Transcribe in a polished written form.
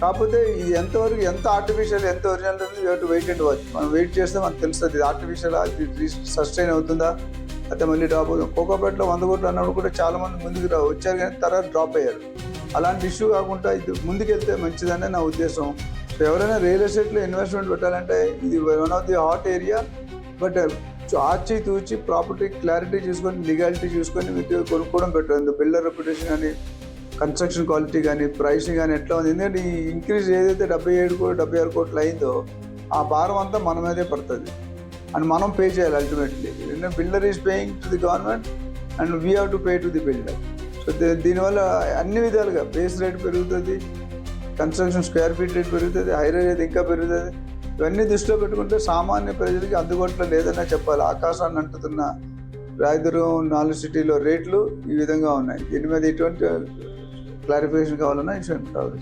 కాకపోతే ఇది ఎంతవరకు ఎంత ఆర్టిఫిషియల్ ఎంత ఒరిజినల్ ఉంది, you to wait and watch. మనం వెయిట్ చేస్తే మనకు తెలుస్తుంది ఇది ఆర్టిఫిషియల్, ఇది సస్టైన్ అవుతుందా అయితే మళ్ళీ డ్రాప్ అవుతుంది. కోకోపేటలో 100 కోట్లు అన్నప్పుడు కూడా చాలా మంది ముందుకు వచ్చారు కానీ తర్వాత డ్రాప్ అయ్యారు. అలాంటి ఇష్యూ కాకుండా ఇది ముందుకెళ్తే మంచిదనే నా ఉద్దేశం. సో ఎవరైనా రియల్ ఎస్టేట్లో ఇన్వెస్ట్మెంట్ పెట్టాలంటే ఇది one of the hot area. But ఆచి తూచి ప్రాపర్టీ క్లారిటీ చూసుకొని లీగాలిటీ చూసుకొని మీకు కొనుక్కోవడం బెటర్. బిల్డర్ రెప్యుటేషన్ కానీ కన్స్ట్రక్షన్ క్వాలిటీ కానీ ప్రైసింగ్ కానీ ఎట్లా ఉంది. ఎందుకంటే ఈ ఇంక్రీజ్ ఏదైతే 77 కోట్లు 76 కోట్లు అయిందో ఆ భారం అంతా మన మీదే పడుతుంది అండ్ మనం పే చేయాలి ultimately. Builder is paying to the government and we have to pay to the builder. So దీనివల్ల అన్ని విధాలుగా బేస్ రేట్ పెరుగుతుంది, కన్స్ట్రక్షన్ స్క్వేర్ ఫీట్ రేట్ పెరుగుతుంది, హైరే రేట్ ఇంకా పెరుగుతుంది. ఇవన్నీ దృష్టిలో పెట్టుకుంటే సామాన్య ప్రజలకి అందుబాటులో లేదనే చెప్పాలి. ఆకాశాన్ని అంటుతున్న రాయదుర్గం 4 సిటీలో రేట్లు ఈ విధంగా ఉన్నాయి. దీని మీద ఎటువంటి క్లారిఫికేషన్ కావాలన్నా ఇన్సూరెన్స్ కావాలి.